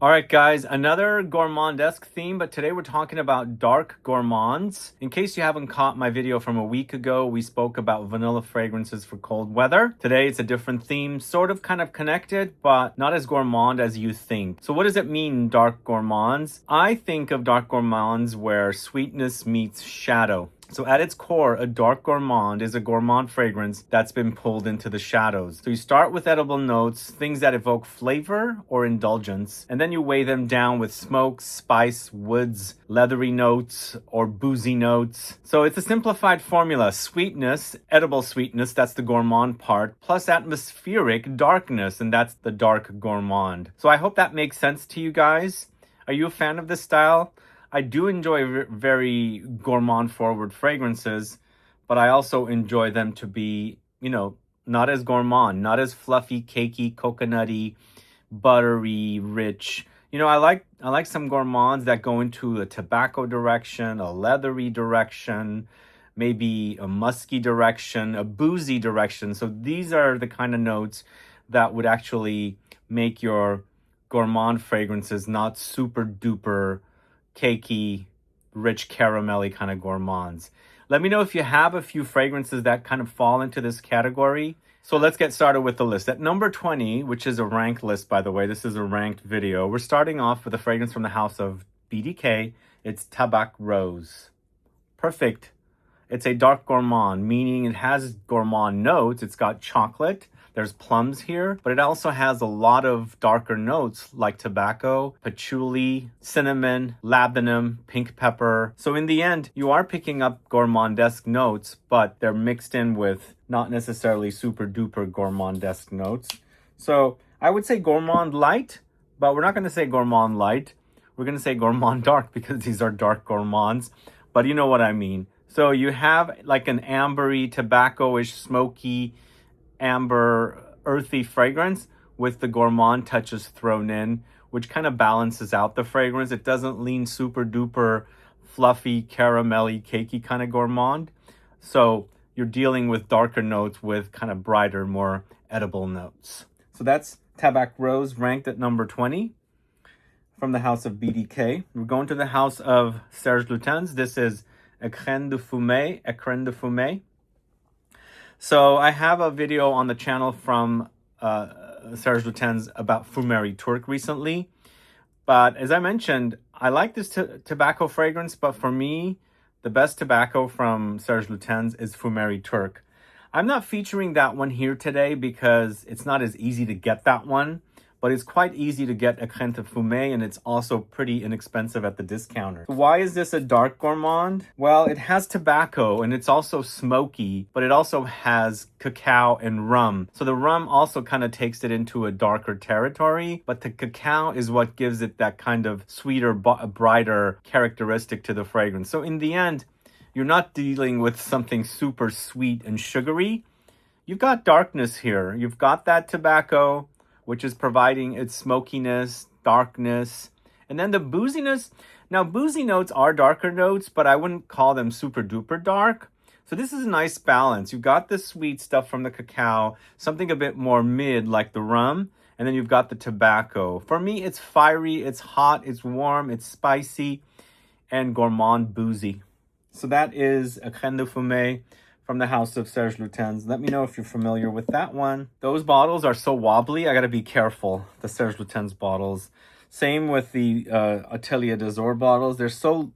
All right, guys, another gourmandesque theme, but today we're talking about dark gourmands. In case you haven't caught my video from a week ago, we spoke about vanilla fragrances for cold weather. Today it's a different theme, sort of kind of connected, but not as gourmand as you think. So what does it mean, dark gourmands? I think of dark gourmands where sweetness meets shadow. So at its core, a dark gourmand is a gourmand fragrance that's been pulled into the shadows. So you start with edible notes, things that evoke flavor or indulgence, and then you weigh them down with smoke, spice, woods, leathery notes, or boozy notes. So it's a simplified formula: sweetness, edible sweetness, that's the gourmand part, plus atmospheric darkness, and that's the dark gourmand. So I hope that makes sense to you guys. Are you a fan of this style? I do enjoy very gourmand forward fragrances, but I also enjoy them to be, not as gourmand, not as fluffy, cakey, coconutty, buttery, rich. I like some gourmands that go into a tobacco direction, a leathery direction, maybe a musky direction, a boozy direction. So these are the kind of notes that would actually make your gourmand fragrances not super duper cakey, rich caramelly kind of gourmands. Let me know if you have a few fragrances that kind of fall into this category. So let's get started with the list. At number 20, which is a ranked list, by the way, this is a ranked video. We're starting off with a fragrance from the house of BDK. It's Tabac Rose. Perfect. It's a dark gourmand, meaning it has gourmand notes. It's got chocolate. There's plums here, but it also has a lot of darker notes like tobacco, patchouli, cinnamon, labdanum, pink pepper. So in the end, you are picking up gourmandesque notes, but they're mixed in with not necessarily super duper gourmandesque notes. So I would say gourmand light, but we're not going to say gourmand light. We're going to say gourmand dark because these are dark gourmands, but you know what I mean. So you have like an ambery, tobacco-ish, smoky, amber, earthy fragrance with the gourmand touches thrown in, which kind of balances out the fragrance. It doesn't lean super duper fluffy, caramelly, cakey kind of gourmand. So you're dealing with darker notes with kind of brighter, more edible notes. So that's Tabac Rose, ranked at number 20 from the house of BDK. We're going to the house of SERGE LUTENS. This is ECRIN de FUMEE. So I have a video on the channel from SERGE LUTENS about FUMEE Turk recently. But as I mentioned, I like this tobacco fragrance, but for me, the best tobacco from SERGE LUTENS is FUMEE Turk. I'm not featuring that one here today because it's not as easy to get that one, but it's quite easy to get ECRIN de FUMEE, and it's also pretty inexpensive at the discounter. So why is this a dark gourmand? Well, it has tobacco and it's also smoky, but it also has cacao and rum. So the rum also kind of takes it into a darker territory, but the cacao is what gives it that kind of sweeter, brighter characteristic to the fragrance. So in the end, you're not dealing with something super sweet and sugary. You've got darkness here. You've got that tobacco, which is providing its smokiness, darkness, and then the booziness. Now, boozy notes are darker notes, but I wouldn't call them super duper dark. So this is a nice balance. You've got the sweet stuff from the cacao, something a bit more mid like the rum, and then you've got the tobacco. For me, it's fiery, it's hot, it's warm, it's spicy, and gourmand boozy. So that is ECRIN de FUMEE from the house of SERGE LUTENS. Let me know if you're familiar with that one. Those bottles are so wobbly, I gotta be careful, the SERGE LUTENS bottles. Same with the Atelier bottles. They're so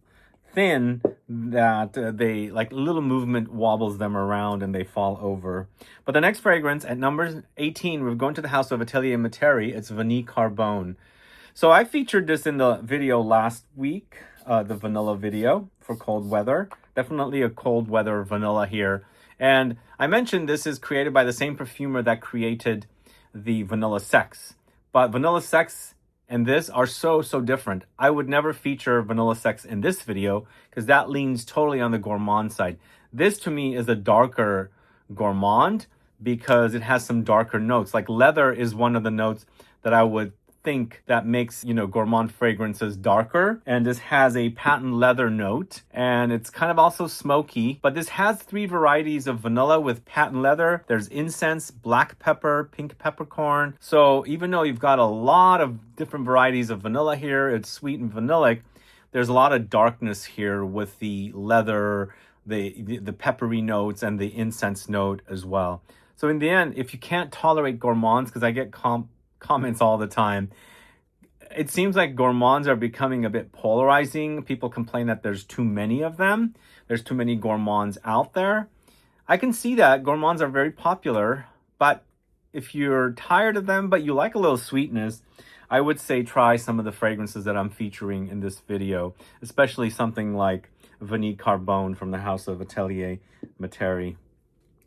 thin that they, like, little movement wobbles them around and they fall over. But the next fragrance at number 18, we're going to the house of Atelier Materi. It's Vanille Carbone. So I featured this in the video last week, the vanilla video for cold weather. Definitely a cold weather vanilla here. And I mentioned this is created by the same perfumer that created the Vanilla Sex. But Vanilla Sex and this are so different. I would never feature Vanilla Sex in this video because that leans totally on the gourmand side. This to me is a darker gourmand because it has some darker notes. Like leather is one of the notes that I would think that makes, Gourmand fragrances darker. And this has a patent leather note, and it's kind of also smoky, but this has 3 varieties of vanilla with patent leather. There's incense, black pepper, pink peppercorn. So even though you've got a lot of different varieties of vanilla here, it's sweet and vanillic, there's a lot of darkness here with the leather, the peppery notes, and the incense note as well. So in the end, if you can't tolerate gourmands, because I get comments all the time, it seems like gourmands are becoming a bit polarizing. People complain that there's too many of them. There's too many gourmands out there. I can see that. Gourmands are very popular, but if you're tired of them, but you like a little sweetness, I would say try some of the fragrances that I'm featuring in this video, especially something like Vanille Carbone from the house of Atelier Materi.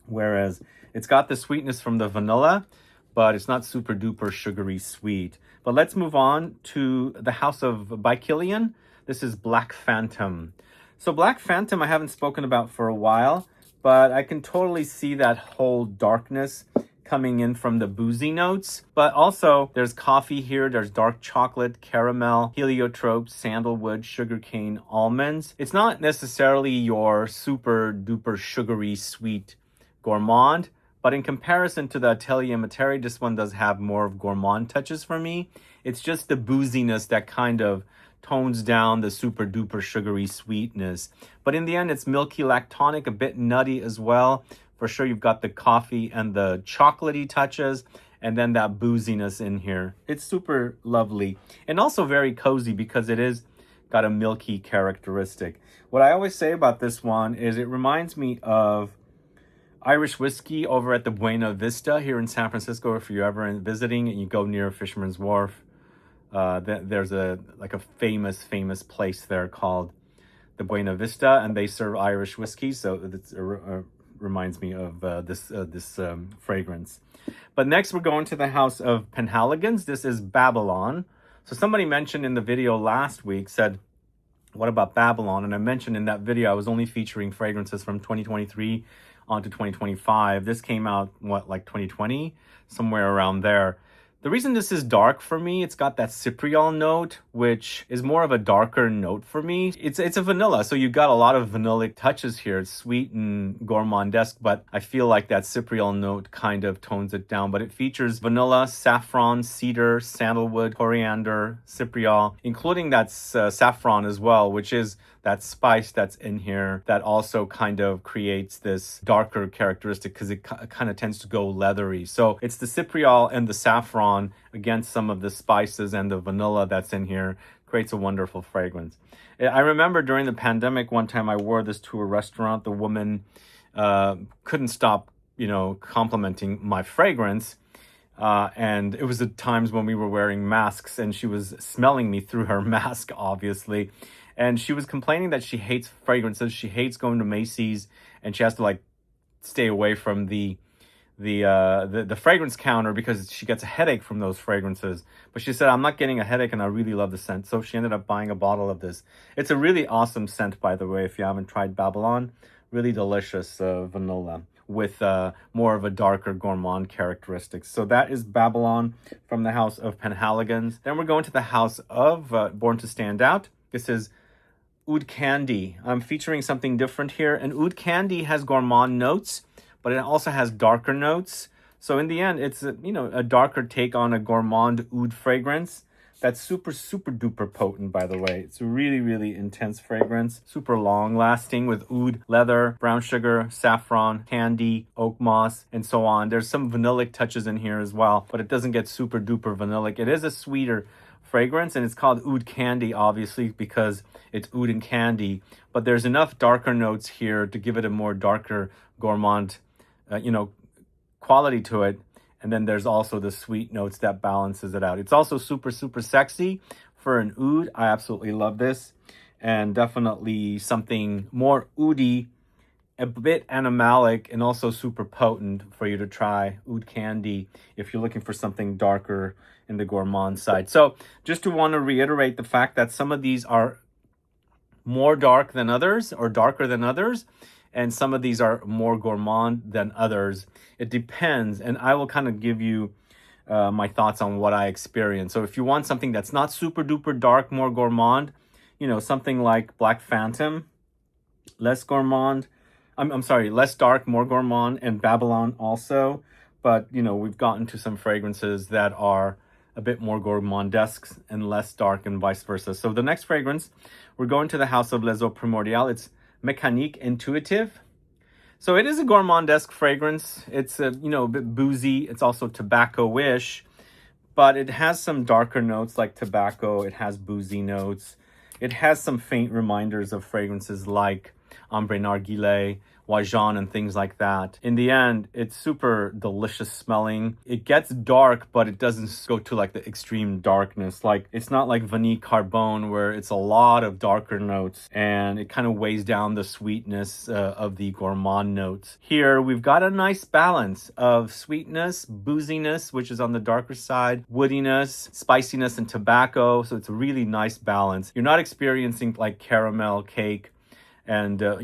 Whereas it's got the sweetness from the vanilla, but it's not super duper sugary sweet. But let's move on to the house of by Kilian. This is Black Phantom. So Black Phantom I haven't spoken about for a while, but I can totally see that whole darkness coming in from the boozy notes. But also there's coffee here, there's dark chocolate, caramel, heliotrope, sandalwood, sugarcane, almonds. It's not necessarily your super duper sugary sweet gourmand, but in comparison to the Atelier Materi, this one does have more of gourmand touches for me. It's just the booziness that kind of tones down the super duper sugary sweetness. But in the end, it's milky lactonic, a bit nutty as well. For sure, you've got the coffee and the chocolatey touches, and then that booziness in here. It's super lovely and also very cozy because it is got a milky characteristic. What I always say about this one is it reminds me of Irish whiskey over at the Buena Vista here in San Francisco. If you're ever visiting and you go near Fisherman's Wharf, there's a famous place there called the Buena Vista, and they serve Irish whiskey. So it's reminds me of this fragrance. But next we're going to the house of PENHALIGON'S. This is Babylon. So somebody mentioned in the video last week, said, what about Babylon? And I mentioned in that video I was only featuring fragrances from 2023 on to 2025. This came out, like 2020? Somewhere around there. The reason this is dark for me, it's got that cypriol note, which is more of a darker note for me. It's a vanilla, so you've got a lot of vanillic touches here. It's sweet and gourmandesque, but I feel like that cypriol note kind of tones it down. But it features vanilla, saffron, cedar, sandalwood, coriander, cypriol, including that saffron as well, which is that spice that's in here that also kind of creates this darker characteristic because it kind of tends to go leathery. So it's the cypriol and the saffron against some of the spices and the vanilla that's in here creates a wonderful fragrance. I remember during the pandemic, one time I wore this to a restaurant. The woman couldn't stop, complimenting my fragrance. And it was at times when we were wearing masks and she was smelling me through her mask, obviously. And she was complaining that she hates fragrances. She hates going to Macy's, and she has to stay away from the fragrance counter because she gets a headache from those fragrances. But she said, I'm not getting a headache and I really love the scent. So she ended up buying a bottle of this. It's a really awesome scent, by the way, if you haven't tried Babylon. Really delicious vanilla with more of a darker gourmand characteristics. So that is Babylon from the house of PENHALIGON'S. Then we're going to the house of Born to Stand Out. This is Oud Candy. I'm featuring something different here. And Oud Candy has gourmand notes, but it also has darker notes. So in the end, it's a darker take on a gourmand oud fragrance. That's super, super duper potent, by the way. It's a really, really intense fragrance. Super long lasting with oud, leather, brown sugar, saffron, candy, oak moss, and so on. There's some vanillic touches in here as well, but it doesn't get super duper vanillic. It is a sweeter fragrance, and it's called Oud Candy, obviously, because it's oud and candy. But there's enough darker notes here to give it a more darker gourmand, quality to it. And then there's also the sweet notes that balances it out. It's also super, super sexy for an oud. I absolutely love this. And definitely something more oudy, a bit animalic, and also super potent for you to try Oud Candy if you're looking for something darker in the gourmand side. So just to want to reiterate the fact that some of these are more dark than others or darker than others, and some of these are more gourmand than others. It depends, and I will kind of give you my thoughts on what I experienced. So if you want something that's not super duper dark, more gourmand, you know, something like Black Phantom, less gourmand. I'm sorry, less dark, more gourmand, and Babylon also. But, you know, we've gotten to some fragrances that are a bit more gourmandesque and less dark and vice versa. So the next fragrance, we're going to the house of Les Eaux Primordiales. It's Mécanique Intuitive. So it is a gourmandesque fragrance. It's a, you know, a bit boozy. It's also tobacco-ish, but it has some darker notes like tobacco. It has boozy notes. It has some faint reminders of fragrances like Ambre Narguilé, Wajan, and things like that. In the end, it's super delicious smelling. It gets dark, but it doesn't go to like the extreme darkness. Like, it's not like Vanille Carbone where it's a lot of darker notes and it kind of weighs down the sweetness of the gourmand notes. Here, we've got a nice balance of sweetness, booziness, which is on the darker side, woodiness, spiciness, and tobacco. So it's a really nice balance. You're not experiencing like caramel cake and fluffy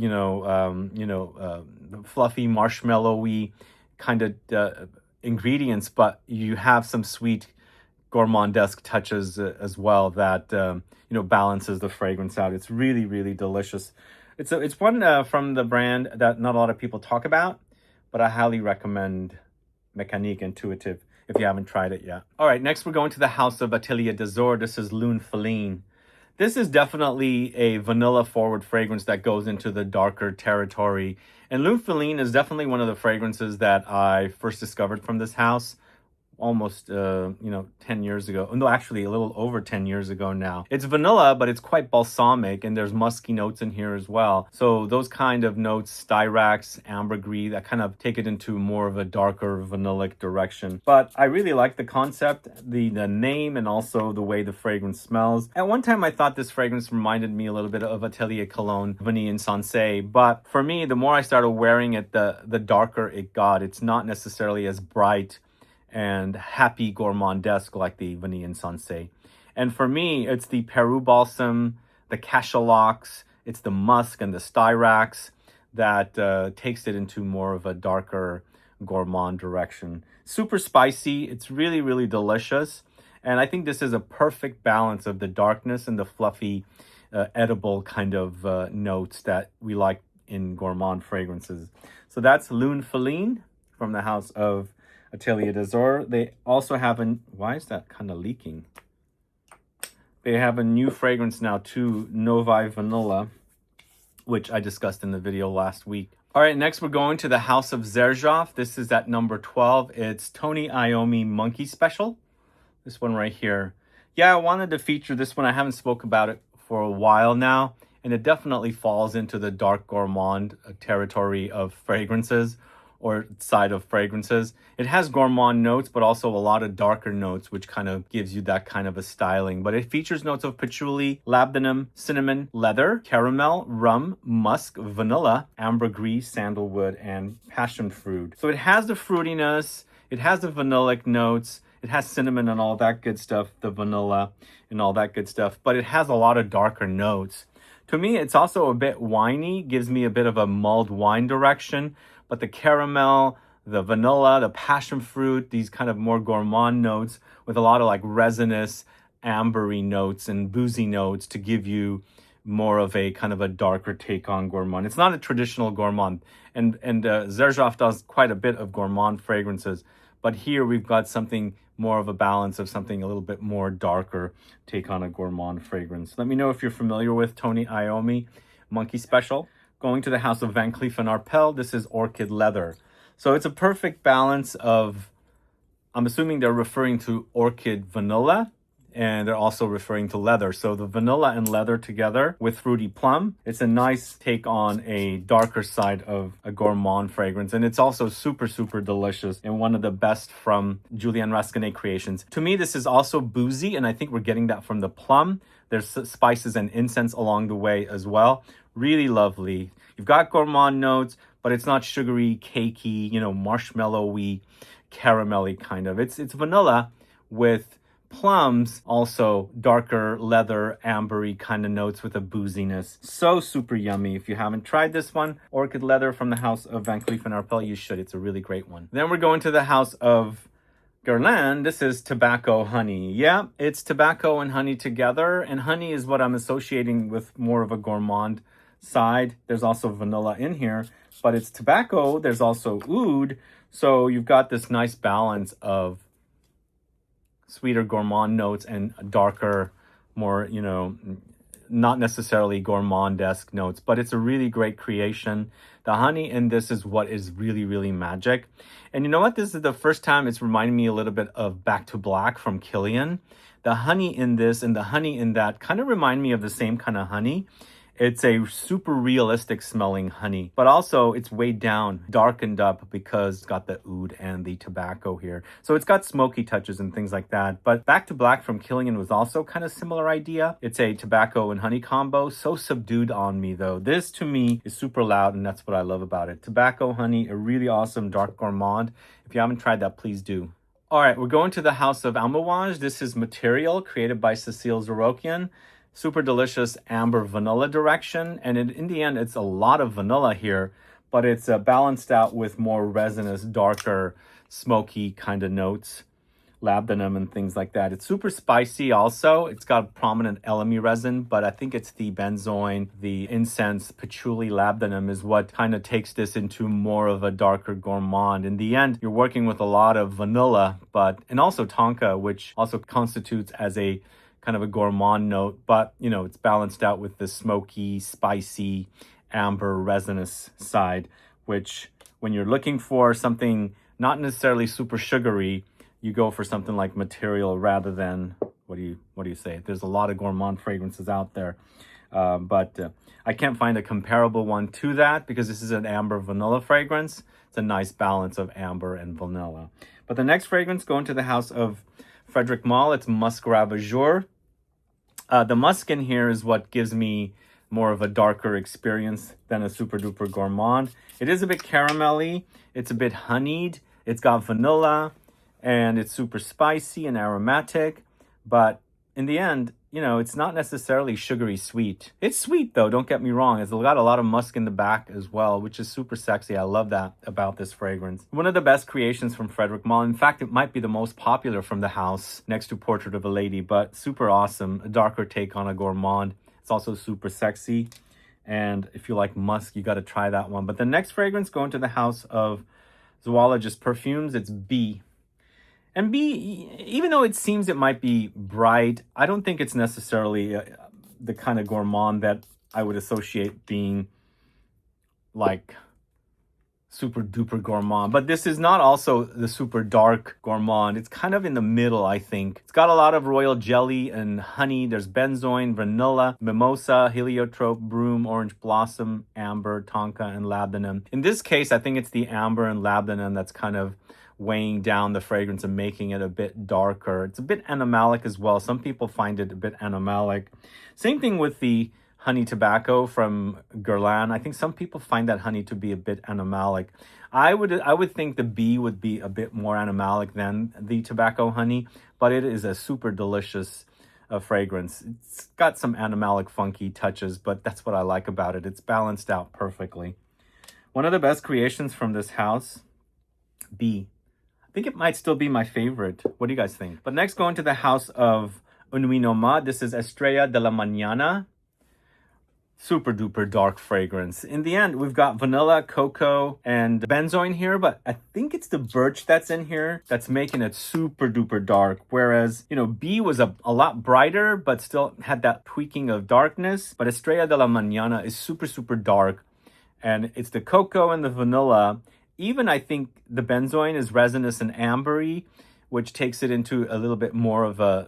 marshmallowy kind of ingredients, but you have some sweet gourmandesque touches as well that balances the fragrance out. It's really, really delicious. It's one from the brand that not a lot of people talk about, but I highly recommend Mécanique Intuitive if you haven't tried it yet. All right, next we're going to the house of Atelier d'Azur. This is Lune Feline. This is definitely a vanilla forward fragrance that goes into the darker territory. And Lune Feline is definitely one of the fragrances that I first discovered from this house almost 10 years ago. No, actually a little over 10 years ago now. It's vanilla, but it's quite balsamic, and there's musky notes in here as well. So those kind of notes, styrax, ambergris, that kind of take it into more of a darker vanillic direction. But I really like the concept, the name, and also the way the fragrance smells. At one time I thought this fragrance reminded me a little bit of Atelier Cologne Vanille Incense, but for me, the more I started wearing it, the darker it got. It's not necessarily as bright and happy gourmandesque like the Vanille Incense. And for me, it's the Peru balsam, the cachalox, it's the musk and the styrax that takes it into more of a darker gourmand direction. Super spicy. It's really, really delicious. And I think this is a perfect balance of the darkness and the fluffy, edible kind of notes that we like in gourmand fragrances. So that's Lune Feline from the house of Atelier d'Azur. They also have why is that kind of leaking? They have a new fragrance now too, Novi Vanilla, which I discussed in the video last week. All right, next we're going to the house of SERGE. This is at number 12. It's Tony Iommi Monkey Special. This one right here. Yeah, I wanted to feature this one. I haven't spoke about it for a while now, and it definitely falls into the dark gourmand territory of fragrances, or side of fragrances. It has gourmand notes, but also a lot of darker notes, which kind of gives you that kind of a styling. But it features notes of patchouli, labdanum, cinnamon, leather, caramel, rum, musk, vanilla, ambergris, sandalwood, and passion fruit. So it has the fruitiness, it has the vanillic notes, it has cinnamon and all that good stuff, the vanilla and all that good stuff, but it has a lot of darker notes. To me, it's also a bit winey, gives me a bit of a mulled wine direction. But the caramel, the vanilla, the passion fruit, these kind of more gourmand notes with a lot of like resinous, ambery notes and boozy notes to give you more of a kind of a darker take on gourmand. It's not a traditional gourmand. And SERGE does quite a bit of gourmand fragrances. But here we've got something more of a balance of something a little bit more darker take on a gourmand fragrance. Let me know if you're familiar with Tony Iommi Monkey Special. Going to the house of Van Cleef & Arpels, this is Orchid Leather. So it's a perfect balance of, I'm assuming they're referring to orchid vanilla, and they're also referring to leather. So the vanilla and leather together with fruity plum, it's a nice take on a darker side of a gourmand fragrance. And it's also super, super delicious and one of the best from Julian Rasquinet creations. To me, this is also boozy, and I think we're getting that from the plum. There's spices and incense along the way as well. Really lovely. You've got gourmand notes, but it's not sugary, cakey, marshmallowy, caramelly kind of. It's vanilla with plums, also darker leather, ambery kind of notes with a booziness. So super yummy. If you haven't tried this one, Orchid Leather from the house of Van Cleef & Arpels, you should. It's a really great one. Then we're going to the house of Guerlain, this is tobacco honey. Yeah, it's tobacco and honey together, and honey is what I'm associating with more of a gourmand side. There's also vanilla in here, but it's tobacco. There's also oud, so you've got this nice balance of sweeter gourmand notes and darker, more, not necessarily gourmand-esque notes, but it's a really great creation. The honey in this is what is really, really magic. And you know what? This is the first time it's reminding me a little bit of Back to Black from Kilian. The honey in this and the honey in that kind of remind me of the same kind of honey. It's a super realistic smelling honey, but also it's weighed down, darkened up because it's got the oud and the tobacco here. So it's got smoky touches and things like that. But Back to Black from Kilian was also kind of similar idea. It's a tobacco and honey combo. So subdued on me though. This to me is super loud, and that's what I love about it. Tobacco, honey, a really awesome dark gourmand. If you haven't tried that, please do. All right, we're going to the House of Amouage. This is Material, created by Cecile Zarokian. Super delicious amber vanilla direction, and in the end it's a lot of vanilla here, but it's balanced out with more resinous, darker, smoky kind of notes, labdanum and things like that. It's super spicy also. It's got prominent elemi resin, but I think it's the benzoin, the incense, patchouli, labdanum is what kind of takes this into more of a darker gourmand. In the end, you're working with a lot of vanilla, and also tonka, which also constitutes as a kind of a gourmand note, but it's balanced out with the smoky, spicy, amber, resinous side, which when you're looking for something not necessarily super sugary, you go for something like Material rather than, what do you say? There's a lot of gourmand fragrances out there, but I can't find a comparable one to that because this is an amber vanilla fragrance. It's a nice balance of amber and vanilla. But the next fragrance, going to the House of Frederic Malle, it's Musk Ravageur. The musk in here is what gives me more of a darker experience than a super duper gourmand. It is a bit caramelly, it's a bit honeyed, it's got vanilla, and it's super spicy and aromatic, but in the end, it's not necessarily sugary sweet. It's sweet though, don't get me wrong. It's got a lot of musk in the back as well, which is super sexy. I love that about this fragrance. One of the best creations from Frederic Malle. In fact, it might be the most popular from the house next to Portrait of a Lady, but super awesome. A darker take on a gourmand. It's also super sexy. And if you like musk, you got to try that one. But the next fragrance, going to the House of Zoologist Perfumes, it's B. And B, even though it seems it might be bright, I don't think it's necessarily the kind of gourmand that I would associate being like super duper gourmand. But this is not also the super dark gourmand. It's kind of in the middle, I think. It's got a lot of royal jelly and honey. There's benzoin, vanilla, mimosa, heliotrope, broom, orange blossom, amber, tonka, and labdanum. In this case, I think it's the amber and labdanum that's kind of weighing down the fragrance and making it a bit darker. It's a bit animalic as well. Some people find it a bit animalic. Same thing with the honey tobacco from Guerlain. I think some people find that honey to be a bit animalic. I would think the bee would be a bit more animalic than the tobacco honey, but it is a super delicious fragrance. It's got some animalic funky touches, but that's what I like about it. It's balanced out perfectly. One of the best creations from this house, B. I think it might still be my favorite. What do you guys think? But next, going to the House of Un Nuit Nomade. This is Estrella de la Mañana. Super duper dark fragrance. In the end, we've got vanilla, cocoa, and benzoin here, but I think it's the birch that's in here that's making it super duper dark. Whereas, B was a lot brighter, but still had that tweaking of darkness. But Estrella de la Mañana is super, super dark. And it's the cocoa and the vanilla. Even I think the benzoin is resinous and ambery, which takes it into a little bit more of a,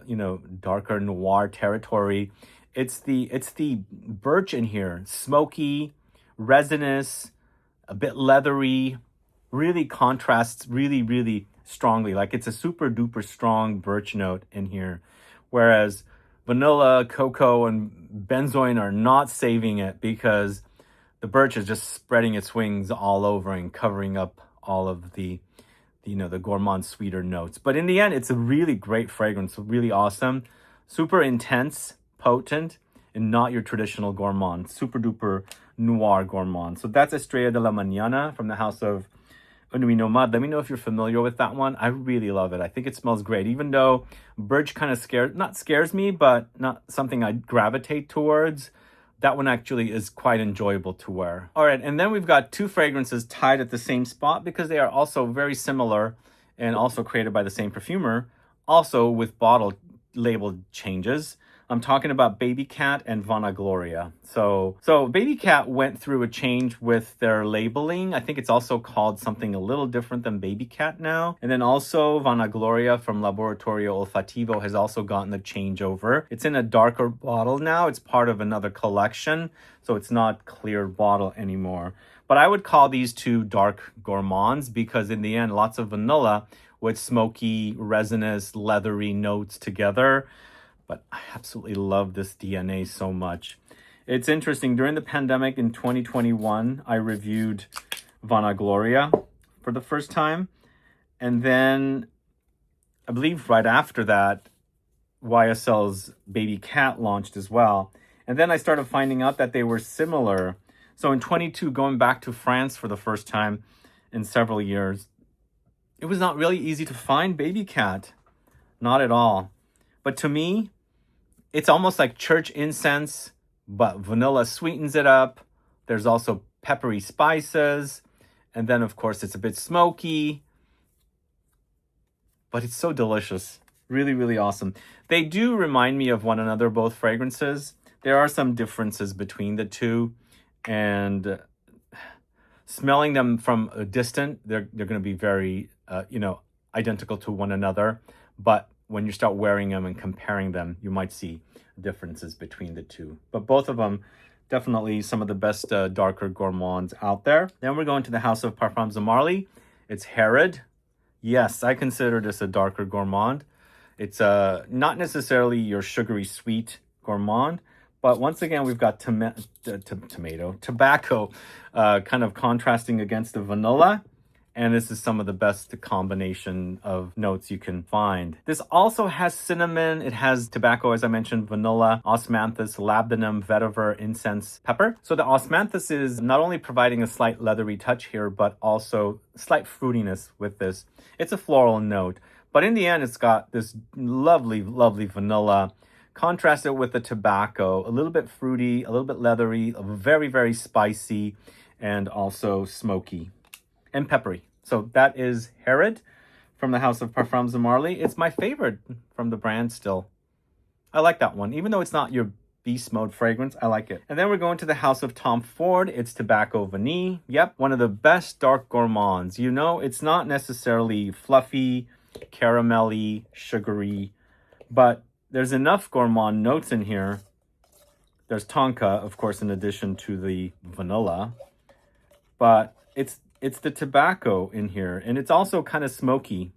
darker noir territory. It's the birch in here, smoky, resinous, a bit leathery, really contrasts really, really strongly. Like it's a super duper strong birch note in here. Whereas vanilla, cocoa, and benzoin are not saving it because the birch is just spreading its wings all over and covering up all of the gourmand sweeter notes. But in the end, it's a really great fragrance, really awesome, super intense, potent, and not your traditional gourmand, super duper noir gourmand. So that's Estrella de la Mañana from the House of Mud. Let me know if you're familiar with that one. I really love it. I think it smells great, even though birch kind of not scares me, but not something I gravitate towards. That one actually is quite enjoyable to wear. All right, and then we've got two fragrances tied at the same spot because they are also very similar and also created by the same perfumer, also with bottle label changes. I'm talking about Baby Cat and Vanagloria. So Baby Cat went through a change with their labeling. I think it's also called something a little different than Baby Cat now. And then also Vanagloria from Laboratorio Olfativo has also gotten a changeover. It's in a darker bottle now. It's part of another collection, so it's not clear bottle anymore. But I would call these two dark gourmands because in the end, lots of vanilla with smoky, resinous, leathery notes together. But I absolutely love this DNA so much. It's interesting. During the pandemic in 2021, I reviewed Vanagloria for the first time. And then I believe right after that, YSL's Baby Cat launched as well. And then I started finding out that they were similar. So in 22, going back to France for the first time in several years, it was not really easy to find Baby Cat. Not at all. But to me, it's almost like church incense, but vanilla sweetens it up. There's also peppery spices. And then, of course, it's a bit smoky. But it's so delicious. Really, really awesome. They do remind me of one another, both fragrances. There are some differences between the two. And smelling them from a distant, they're going to be very, identical to one another. But when you start wearing them and comparing them, you might see differences between the two. But both of them, definitely some of the best darker gourmands out there. Then we're going to the house of Parfums de Marly. It's Herod. Yes, I consider this a darker gourmand. It's not necessarily your sugary sweet gourmand, but once again, we've got tobacco kind of contrasting against the vanilla. And this is some of the best combination of notes you can find. This also has cinnamon. It has tobacco, as I mentioned, vanilla, osmanthus, labdanum, vetiver, incense, pepper. So the osmanthus is not only providing a slight leathery touch here, but also slight fruitiness with this. It's a floral note. But in the end, it's got this lovely, lovely vanilla. Contrast it with the tobacco, a little bit fruity, a little bit leathery, very, very spicy, and also smoky. And peppery. So that is Herod from the house of Parfums de Marly. It's my favorite from the brand still. I like that one. Even though it's not your beast mode fragrance, I like it. And then we're going to the house of Tom Ford. It's Tobacco Vanille. Yep, one of the best dark gourmands. You know, it's not necessarily fluffy, caramelly, sugary, but there's enough gourmand notes in here. There's tonka, of course, in addition to the vanilla. But it's the tobacco in here, and it's also kind of smoky.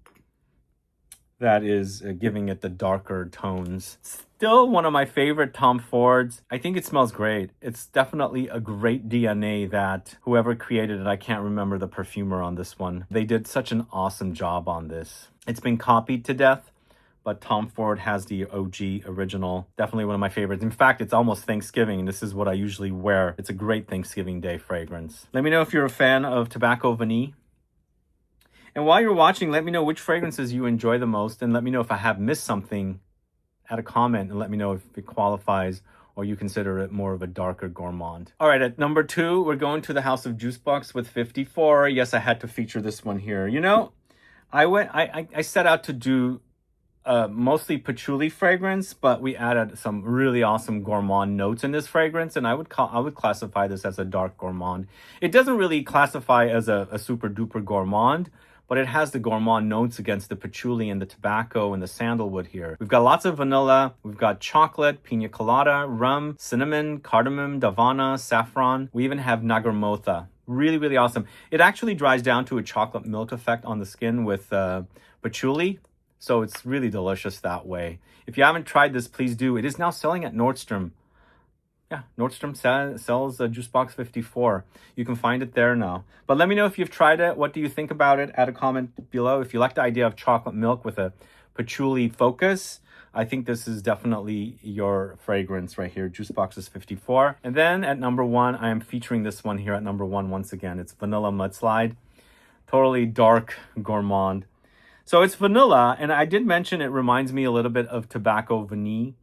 That is giving it the darker tones. Still one of my favorite Tom Fords. I think it smells great. It's definitely a great DNA that whoever created it, I can't remember the perfumer on this one. They did such an awesome job on this. It's been copied to death, but Tom Ford has the OG original. Definitely one of my favorites. In fact, it's almost Thanksgiving, and this is what I usually wear. It's a great Thanksgiving Day fragrance. Let me know if you're a fan of Tobacco Vanille. And while you're watching, let me know which fragrances you enjoy the most, and let me know if I have missed something. Add a comment and let me know if it qualifies or you consider it more of a darker gourmand. All right, at number 2, we're going to the house of Jusbox with 54. Yes, I had to feature this one here. You know, I set out to do mostly patchouli fragrance, but we added some really awesome gourmand notes in this fragrance, and I would classify this as a dark gourmand. It doesn't really classify as a super duper gourmand, but it has the gourmand notes against the patchouli and the tobacco and the sandalwood here. We've got lots of vanilla, we've got chocolate, pina colada, rum, cinnamon, cardamom, davana, saffron. We even have nagarmotha. Really, really awesome. It actually dries down to a chocolate milk effect on the skin with patchouli. So it's really delicious that way. If you haven't tried this, please do. It is now selling at Nordstrom. Yeah, Nordstrom sells Jusbox 54. You can find it there now. But let me know if you've tried it. What do you think about it? Add a comment below. If you like the idea of chocolate milk with a patchouli focus, I think this is definitely your fragrance right here. Jusbox is 54. And then at number 1, I am featuring this one here at number 1 once again. It's Vanilla Mudslide. Totally dark gourmand. So it's vanilla, and I did mention it reminds me a little bit of tobacco vanille.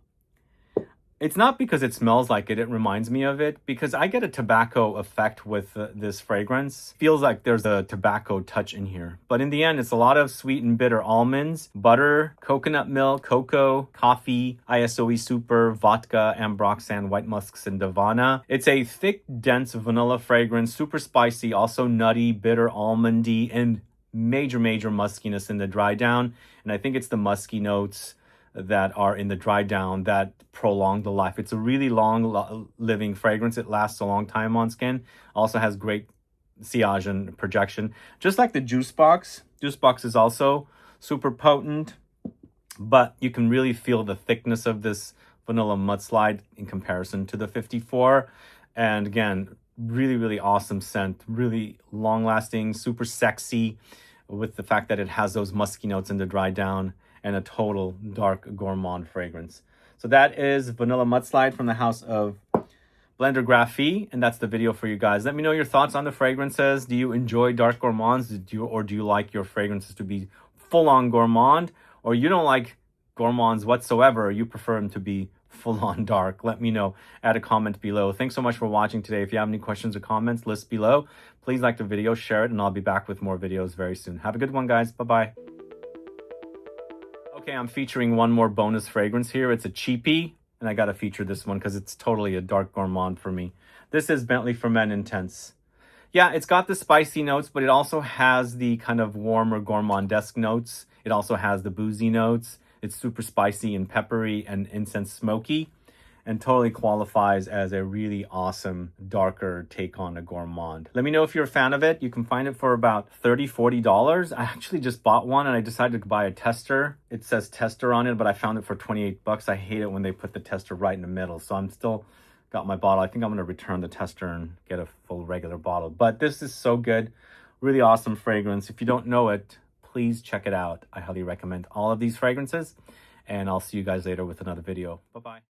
It's not because it smells like it reminds me of it, because I get a tobacco effect with this fragrance. Feels like there's a tobacco touch in here. But in the end, it's a lot of sweet and bitter almonds, butter, coconut milk, cocoa, coffee, ISOE super, vodka, ambroxan, white musks, and davana. It's a thick, dense vanilla fragrance, super spicy, also nutty, bitter, almondy, and major muskiness in the dry down. And I think it's the musky notes that are in the dry down that prolong the life. It's a really long living fragrance. It lasts a long time on skin. Also has great sillage and projection. Just like the Jusbox. Jusbox is also super potent, but you can really feel the thickness of this vanilla Mudslide in comparison to the 54. And again, really awesome scent. Really long lasting, super sexy, with the fact that it has those musky notes in the dry down, and a total dark gourmand fragrance. So that is Vanilla Mudslide from the house of BLNDRGRPHY, and that's the video for you guys. Let me know your thoughts on the fragrances. Do you enjoy dark gourmands? Or do you like your fragrances to be full-on gourmand? Or you don't like gourmands whatsoever, or you prefer them to be full-on dark? Let me know. Add a comment below. Thanks so much for watching today. If you have any questions or comments, list below. Please like the video, share it, and I'll be back with more videos very soon. Have a good one, guys. Bye-bye. Okay, I'm featuring one more bonus fragrance here. It's a cheapie, and I got to feature this one because it's totally a dark gourmand for me. This is Bentley for Men Intense. Yeah, it's got the spicy notes, but it also has the kind of warmer gourmandesque notes. It also has the boozy notes. It's super spicy and peppery and incense smoky, and totally qualifies as a really awesome darker take on a gourmand. Let me know if you're a fan of it. You can find it for about $30–$40. I actually just bought one, and I decided to buy a tester. It says tester on it, but I found it for 28 bucks. I hate it when they put the tester right in the middle. So I'm still got my bottle. I think I'm going to return the tester and get a full regular bottle. But this is so good. Really awesome fragrance. If you don't know it, please check it out. I highly recommend all of these fragrances, and I'll see you guys later with another video. Bye-bye.